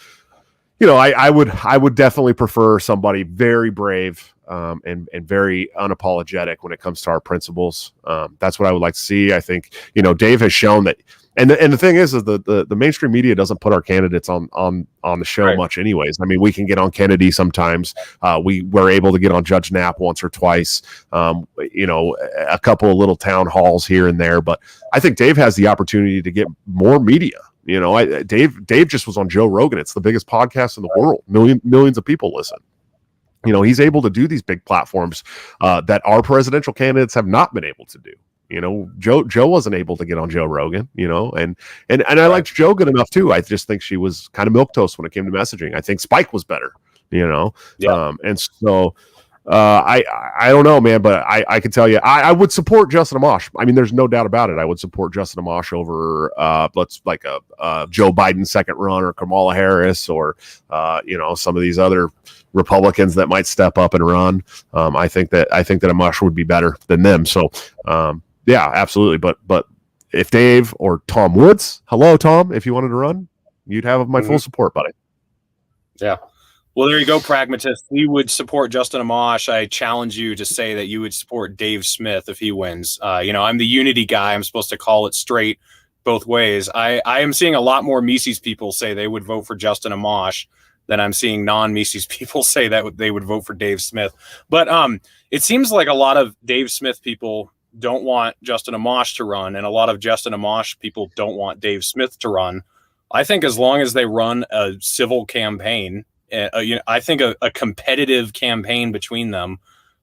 you know, I would definitely prefer somebody very brave and very unapologetic when it comes to our principles. That's what I would like to see. I think, you know, Dave has shown that, and the thing is the mainstream media doesn't put our candidates on the show much anyways. I mean, we can get on Kennedy sometimes. We were able to get on Judge Knapp once or twice, you know, a couple of little town halls here and there, but I think Dave has the opportunity to get more media. You know, Dave just was on Joe Rogan. It's the biggest podcast in the world. Millions of people listen. You know, he's able to do these big platforms that our presidential candidates have not been able to do. You know, Joe wasn't able to get on Joe Rogan, you know, and I liked Joe good enough too. I just think she was kind of milquetoast when it came to messaging. I think Spike was better, you know. And so I don't know, man, but I can tell you I would support Justin Amash. I mean, there's no doubt about it. I would support Justin Amash over a Joe Biden second run or Kamala Harris or you know, some of these other Republicans that might step up and run. I think that Amash would be better than them. So yeah, absolutely. But if Dave or Tom Woods, hello Tom, if you wanted to run, you'd have my full support, buddy. Yeah. Well, there you go, pragmatist. We would support Justin Amash. I challenge you to say that you would support Dave Smith if he wins. You know, I'm the unity guy. I'm supposed to call it straight both ways. I am seeing a lot more Mises people say they would vote for Justin Amash than I'm seeing non-Mises people say that they would vote for Dave Smith. But it seems like a lot of Dave Smith people don't want Justin Amash to run, and a lot of Justin Amash people don't want Dave Smith to run. I think as long as they run a civil campaign, you know, I think a competitive campaign between them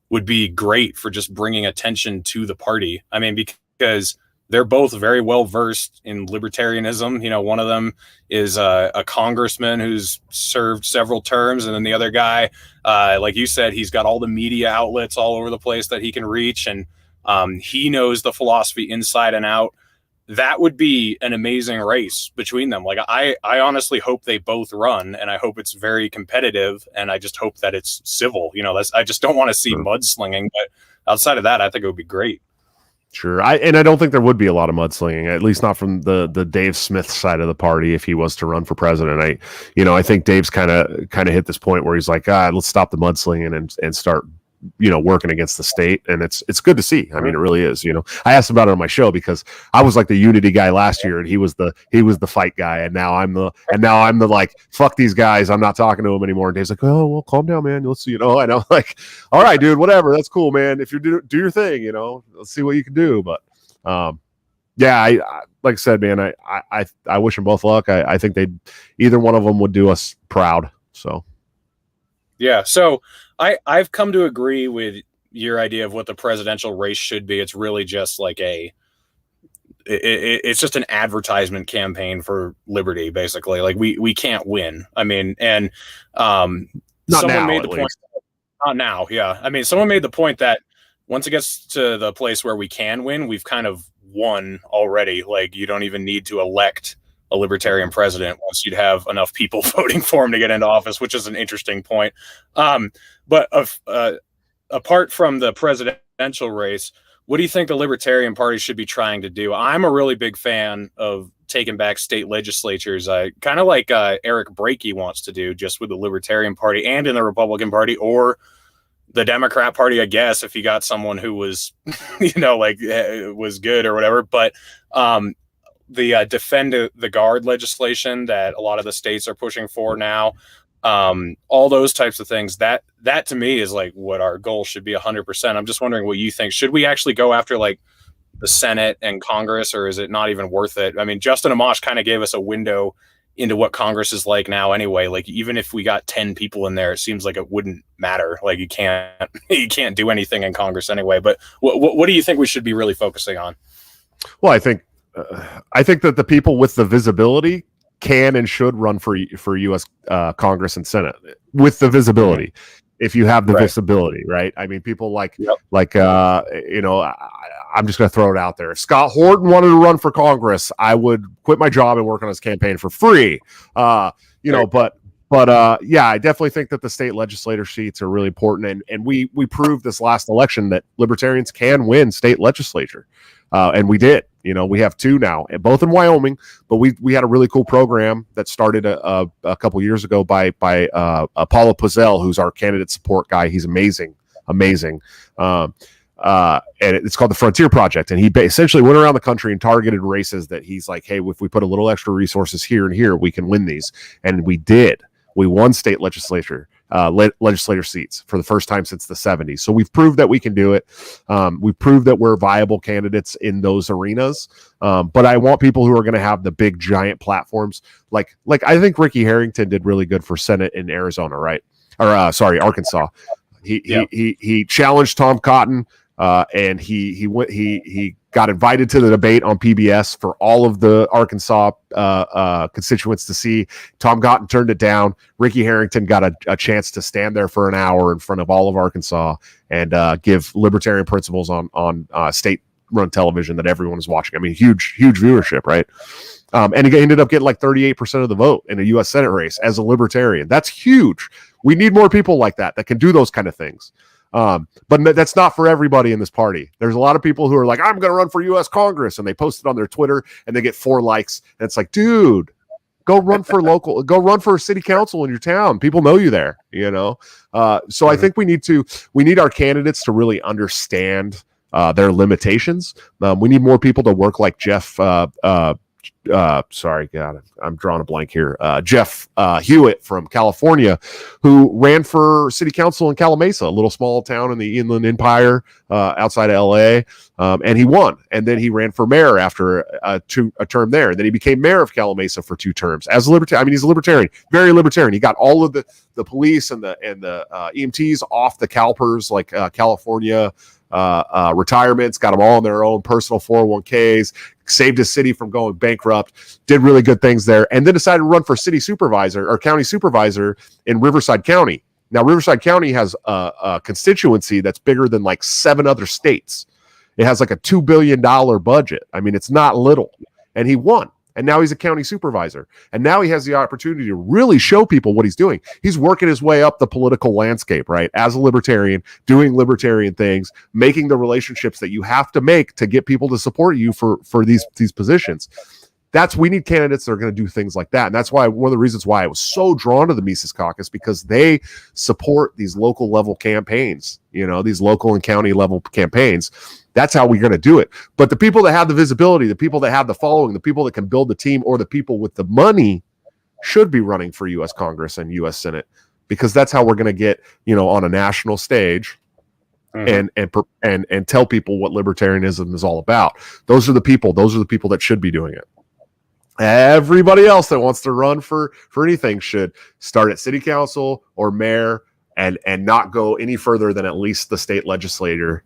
would be great for just bringing attention to the party. I mean, because they're both very well versed in libertarianism. You know, one of them is a congressman who's served several terms, and then the other guy, like you said, he's got all the media outlets all over the place that he can reach, and he knows the philosophy inside and out. That would be an amazing race between them. Like I honestly hope they both run, and I hope it's very competitive, and I just hope that it's civil. You know, I just don't want to see mudslinging, but outside of that, I think it would be great. Sure. I don't think there would be a lot of mudslinging, at least not from the Dave Smith side of the party if he was to run for president. I think Dave's kind of hit this point where he's like, let's stop the mudslinging and start, working against the state. And it's good to see. I mean, it really is. I asked about it on my show because I was like the unity guy last year, and he was the fight guy, and now I'm the like, fuck these guys, I'm not talking to them anymore. And Dave's like, oh well, calm down, man, let's see. And I'm like, all right, dude, whatever, that's cool, man, if you do your thing, let's see what you can do. But yeah, I like I said, man, I wish them both luck. I think either one of them would do us proud. So yeah, so I've come to agree with your idea of what the presidential race should be. It's really just like it's just an advertisement campaign for liberty, basically. Like we can't win. I mean, and not someone now, made the point. Not now, yeah. I mean, someone made the point that once it gets to the place where we can win, we've kind of won already. Like you don't even need to elect a libertarian president once you'd have enough people voting for him to get into office, which is an interesting point. But apart from the presidential race, what do you think the Libertarian Party should be trying to do? I'm a really big fan of taking back state legislatures, kind of like Eric Brakey wants to do, just with the Libertarian Party and in the Republican Party, or the Democrat Party, I guess, if you got someone who was, was good or whatever. But the defend the guard legislation that a lot of the states are pushing for now, all those types of things, that to me is like what our goal should be 100%. I'm just wondering what you think. Should we actually go after like the Senate and Congress, or is it not even worth it? I mean, Justin Amash kind of gave us a window into what Congress is like now anyway. Like even if we got 10 people in there, it seems like it wouldn't matter. Like you can't do anything in Congress anyway. But what do you think we should be really focusing on? Well, I think that the people with the visibility can and should run for U.S. Congress and Senate with the visibility. If you have the visibility, right? I mean, people I'm just going to throw it out there. If Scott Horton wanted to run for Congress, I would quit my job and work on his campaign for free. But yeah, I definitely think that the state legislator seats are really important. And we proved this last election that libertarians can win state legislature. And we did. We have 2 now, both in Wyoming, but we had a really cool program that started a couple years ago by Paula Pozell, who's our candidate support guy. He's amazing. And it's called the Frontier Project. And he essentially went around the country and targeted races that he's like, hey, if we put a little extra resources here and here, we can win these. And we did. We won state legislature seats for the first time since the 70s. So we've proved that we can do it. We've proved that we're viable candidates in those arenas. But I want people who are going to have the big giant platforms. Like I think Ricky Harrington did really good for Senate in Arizona, right? Or Arkansas. He challenged Tom Cotton, and he got invited to the debate on PBS for all of the Arkansas constituents to see. Tom Cotton turned it down. Ricky Harrington got a chance to stand there for an hour in front of all of Arkansas and give libertarian principles on state-run television that everyone is watching. I mean, huge viewership, right? And he ended up getting like 38% of the vote in a U.S. Senate race as a libertarian. That's huge. We need more people like that can do those kind of things. But that's not for everybody in this party. There's a lot of people who are like, I'm going to run for U.S. Congress, and they post it on their Twitter and they get 4 likes. And it's like, dude, go run for city council in your town. People know you there, So I think we need our candidates to really understand their limitations. We need more people to work like Jeff sorry, God, I'm drawing a blank here. Jeff Hewitt from California, who ran for city council in Calamasa, a little small town in the Inland Empire outside of LA, and he won. And then he ran for mayor after a term there. And then he became mayor of Calamasa for 2 terms as a libertarian. I mean, he's a libertarian, very libertarian. He got all of the police and the EMTs off the CalPERS, like California retirements, got them all in their own personal 401ks, saved his city from going bankrupt, did really good things there, and then decided to run for city supervisor or county supervisor in Riverside County. Now, Riverside County has a constituency that's bigger than like 7 other states. It has like a $2 billion budget. I mean, it's not little. And he won. And now he's a county supervisor. And now he has the opportunity to really show people what he's doing. He's working his way up the political landscape, right? As a libertarian, doing libertarian things, making the relationships that you have to make to get people to support you for these positions. We need candidates that are going to do things like that. And that's why one of the reasons why I was so drawn to the Mises Caucus, because they support these local level campaigns, these local and county level campaigns. That's how we're going to do it. But the people that have the visibility, the people that have the following, the people that can build the team, or the people with the money should be running for U.S. Congress and U.S. Senate, because that's how we're going to get, on a national stage and tell people what libertarianism is all about. Those are the people that should be doing it. Everybody else that wants to run for anything should start at city council or mayor and not go any further than at least the state legislator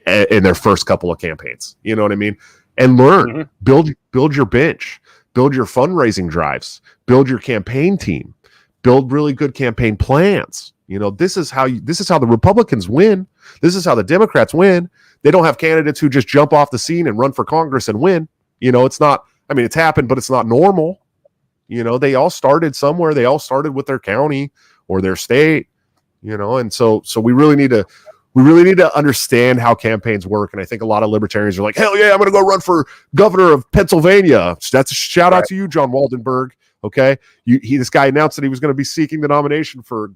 in their first couple of campaigns. You know what I mean? And learn, build your bench, build your fundraising drives, build your campaign team, build really good campaign plans. This is how the Republicans win. This is how the Democrats win. They don't have candidates who just jump off the scene and run for Congress and win. It's not, I mean, it's happened, but it's not normal. They all started somewhere. They all started with their county or their state, and so we really need to understand how campaigns work. And I think a lot of libertarians are like, hell yeah, I'm going to go run for governor of Pennsylvania. That's a shout out to you, John Waldenberg. Okay. This guy announced that he was going to be seeking the nomination for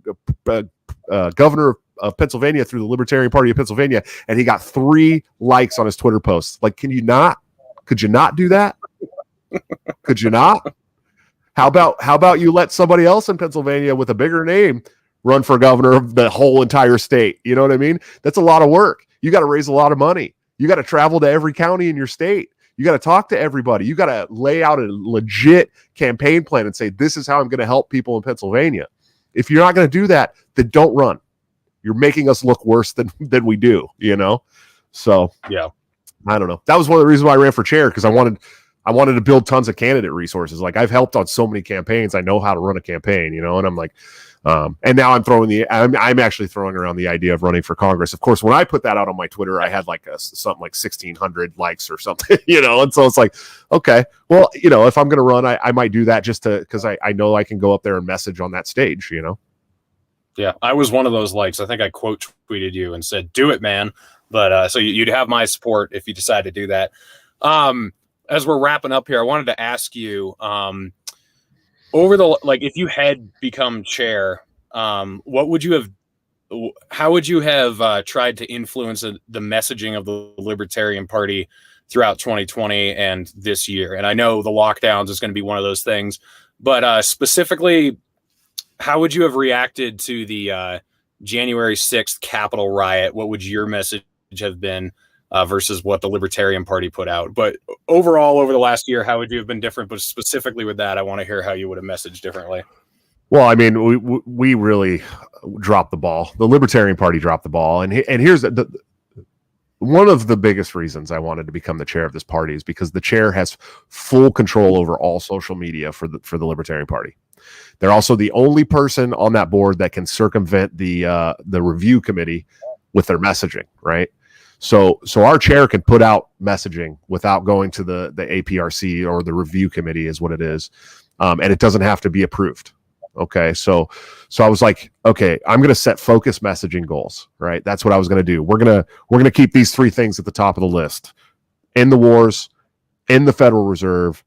governor of Pennsylvania through the Libertarian Party of Pennsylvania. And he got 3 likes on his Twitter post. Like, could you not do that? Could you not? How about you let somebody else in Pennsylvania with a bigger name run for governor of the whole entire state? You know what I mean? That's a lot of work. You got to raise a lot of money. You got to travel to every county in your state. You got to talk to everybody. You got to lay out a legit campaign plan and say, this is how I'm going to help people in Pennsylvania. If you're not going to do that, then don't run. You're making us look worse than we do, So, yeah, I don't know. That was one of the reasons why I ran for chair, because I wanted to build tons of candidate resources. Like, I've helped on so many campaigns. I know how to run a campaign, and I'm like, and now I'm actually throwing around the idea of running for Congress. Of course, when I put that out on my Twitter, I had like something like 1,600 likes or something, and so it's like, okay, well, if I'm going to run, I might do that just because I know I can go up there and message on that stage, Yeah, I was one of those likes. I think I quote tweeted you and said, do it, man. But so you'd have my support if you decide to do that. As we're wrapping up here, I wanted to ask you, if you had become chair, how would you have tried to influence the messaging of the Libertarian Party throughout 2020 and this year? And I know the lockdowns is going to be one of those things, but specifically, how would you have reacted to the January 6th Capitol riot? What would your message have been versus what the Libertarian Party put out? But overall, over the last year, how would you have been different? But specifically with that, I want to hear how you would have messaged differently. Well, I mean, we really dropped the ball. The Libertarian Party dropped the ball. And here's one of the biggest reasons I wanted to become the chair of this party is because the chair has full control over all social media for the Libertarian Party. They're also the only person on that board that can circumvent the review committee with their messaging, right? So our chair can put out messaging without going to the APRC or the review committee is what it is. And it doesn't have to be approved. Okay. So I was like, okay, I'm going to set focus messaging goals, right? That's what I was going to do. We're going to keep these 3 things at the top of the list: in the wars, in the Federal Reserve,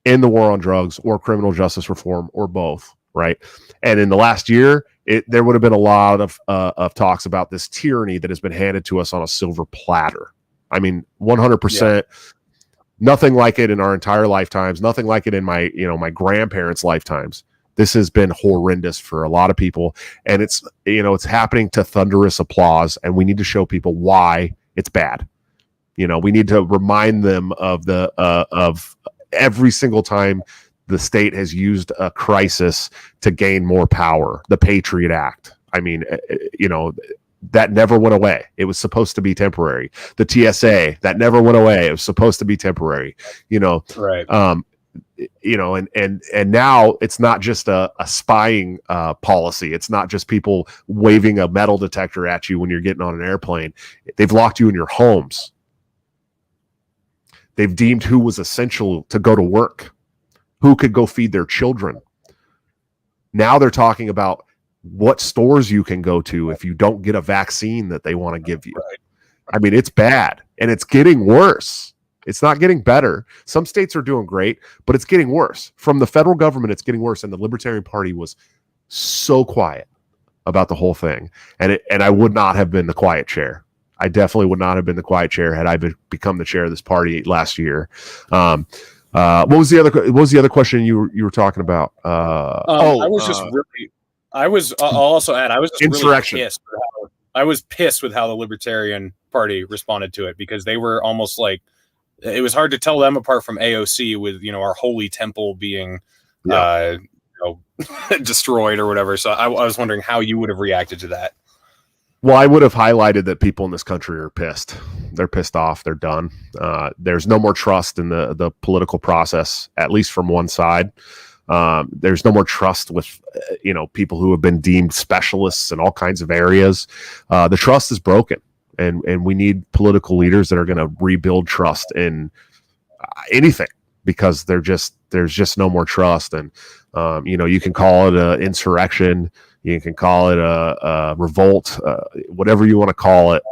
in the war on drugs, or criminal justice reform, or both. Right. And in the last year, there would have been a lot of talks about this tyranny that has been handed to us on a silver platter. I mean, 100%. Nothing like it in our entire lifetimes. Nothing like it in my grandparents' lifetimes. This has been horrendous for a lot of people, and it's happening to thunderous applause, and we need to show people why it's bad. We need to remind them of of every single time the state has used a crisis to gain more power. The Patriot Act. I mean, that never went away. It was supposed to be temporary. The TSA, that never went away. It was supposed to be temporary. Right. And now it's not just a spying policy. It's not just people waving a metal detector at you when you're getting on an airplane. They've locked you in your homes. They've deemed who was essential to go to work, who could go feed their children. Now they're talking about what stores you can go to if you don't get a vaccine that they want to give you. Right. I mean, it's bad, and it's getting worse. It's not getting better. Some states are doing great, but it's getting worse. From the federal government, it's getting worse, and the Libertarian Party was so quiet about the whole thing. And I would not have been the quiet chair. I definitely would not have been the quiet chair had I become the chair of this party last year. What was the other question you were talking about? I'll also add, I was just insurrection. Really pissed. I was pissed with how the Libertarian Party responded to it, because they were almost like, it was hard to tell them apart from AOC with, our holy temple being destroyed or whatever. So I was wondering how you would have reacted to that. Well, I would have highlighted that people in this country are pissed. They're pissed off. They're done. There's no more trust in the political process, at least from one side. There's no more trust with, people who have been deemed specialists in all kinds of areas. The trust is broken, and we need political leaders that are going to rebuild trust in anything, because there's just no more trust. And, you can call it an insurrection. You can call it a revolt, whatever you want to call it.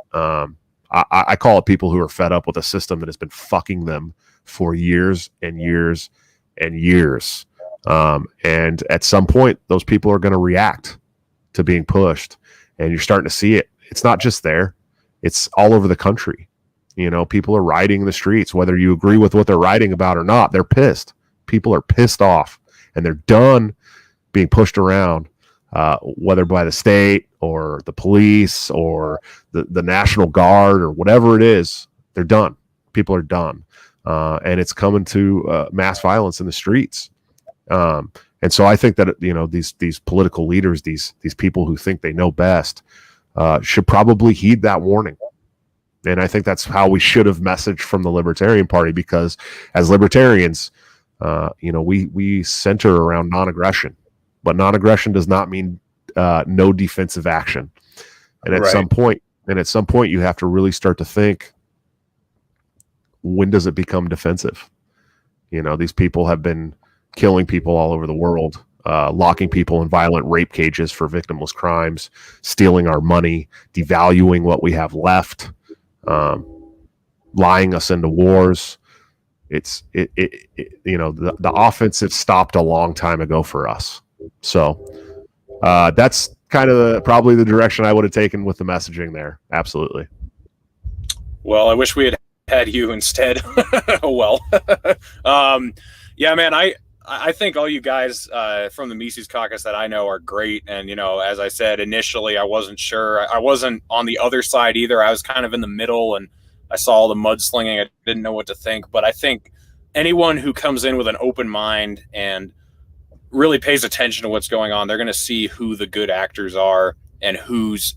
I call it people who are fed up with a system that has been fucking them for years and years and years. And at some point, those people are going to react to being pushed, and you're starting to see it. It's not just there. It's all over the country. People are rioting the streets, whether you agree with what they're writing about or not. They're pissed. People are pissed off, and they're done being pushed around. Whether by the state or the police or the National Guard or whatever it is, they're done. People are done. And it's coming to mass violence in the streets. And so I think that, these political leaders, these people who think they know best, should probably heed that warning. And I think that's how we should have messaged from the Libertarian Party, because as libertarians, we center around non-aggression. But non-aggression does not mean no defensive action. And at some point, you have to really start to think, when does it become defensive? These people have been killing people all over the world, locking people in violent rape cages for victimless crimes, stealing our money, devaluing what we have left, lying us into wars. The offensive stopped a long time ago for us. So that's kind of probably the direction I would have taken with the messaging there. Absolutely. Well, I wish we had you instead. Well, yeah, man, I think all you guys from the Mises Caucus that I know are great. And, as I said, initially, I wasn't sure. I wasn't on the other side either. I was kind of in the middle, and I saw all the mudslinging. I didn't know what to think. But I think anyone who comes in with an open mind and really pays attention to what's going on, they're going to see who the good actors are and who's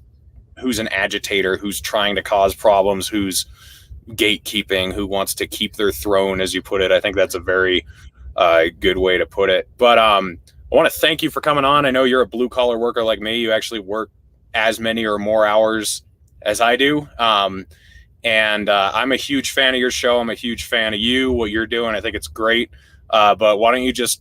an agitator, who's trying to cause problems, who's gatekeeping, who wants to keep their throne, as you put it. I think that's a very good way to put it. But I want to thank you for coming on. I know you're a blue collar worker like me. You actually work as many or more hours as I do. And I'm a huge fan of your show. I'm a huge fan of you, what you're doing. I think it's great. But why don't you just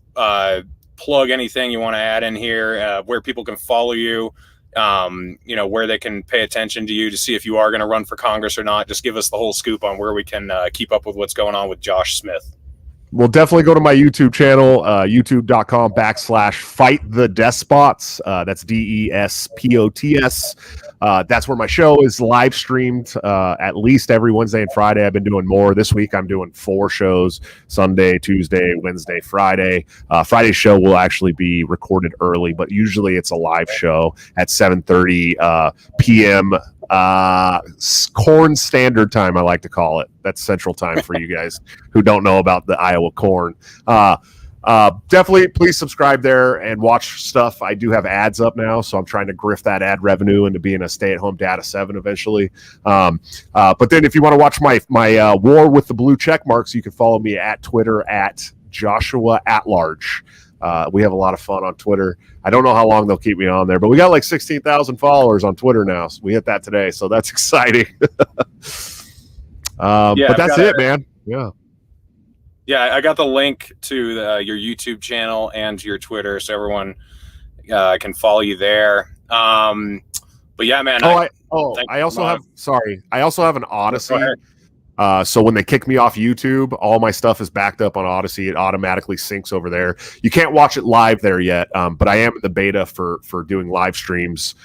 plug anything you want to add in here, where people can follow you, where they can pay attention to you to see if you are going to run for Congress or not. Just give us the whole scoop on where we can keep up with what's going on with Josh Smith. Well, definitely go to my YouTube channel, youtube.com/FightTheDespots. That's DESPOTS. That's where my show is live streamed at least every Wednesday and Friday. I've been doing more. This week I'm doing 4 shows: Sunday, Tuesday, Wednesday, Friday. Friday's show will actually be recorded early, but usually it's a live show at 7:30 p.m. Corn Standard Time, I like to call it. That's Central Time for you guys who don't know about the Iowa corn. Definitely please subscribe there and watch stuff. I do have ads up now, so I'm trying to grift that ad revenue into being a stay-at-home dad of 7 eventually. But then if you want to watch my war with the blue check marks, you can follow me at Twitter at Joshua at large. We have a lot of fun on Twitter. I don't know how long they'll keep me on there, but we got like 16,000 followers on Twitter now. So we hit that today, so that's exciting. But that's it, man. Yeah, I got the link to your YouTube channel and your Twitter, so everyone can follow you there. But yeah, man. I also have an Odyssey. So when they kick me off YouTube, all my stuff is backed up on Odyssey. It automatically syncs over there. You can't watch it live there yet, but I am in the beta for doing live streams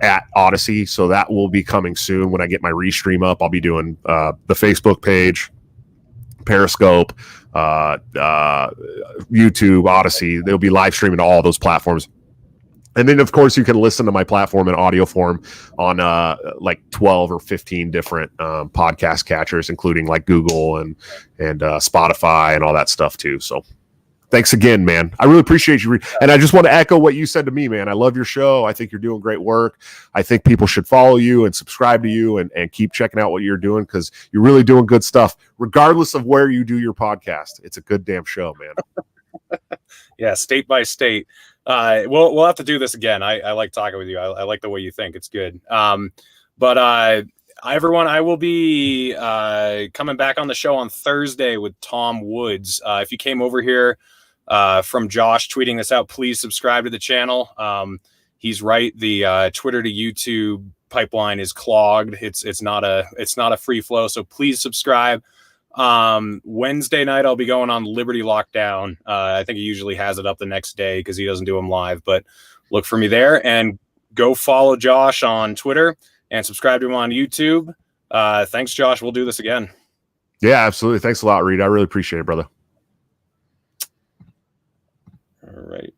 at Odyssey. So that will be coming soon. When I get my restream up, I'll be doing the Facebook page, Periscope, YouTube, Odyssey. They'll be live streaming to all those platforms. And then, of course, you can listen to my platform in audio form on like 12 or 15 different podcast catchers, including like Google and Spotify and all that stuff too. So thanks again, man. I really appreciate you. And I just want to echo what you said to me, man. I love your show. I think you're doing great work. I think people should follow you and subscribe to you and keep checking out what you're doing, because you're really doing good stuff, regardless of where you do your podcast. It's a good damn show, man. Yeah, state by state. We'll have to do this again. I like talking with you. I like the way you think. It's good. But everyone, I will be coming back on the show on Thursday with Tom Woods. If you came over here from Josh tweeting this out, please subscribe to the channel. He's right. The Twitter to YouTube pipeline is clogged. It's not a free flow. So please subscribe. Wednesday night I'll be going on Liberty Lockdown. I think he usually has it up the next day because he doesn't do them live, but look for me there, and go follow Josh on Twitter and subscribe to him on YouTube. Thanks, Josh. We'll do this again. Yeah, absolutely. Thanks a lot, Reed. I really appreciate it, brother. All right.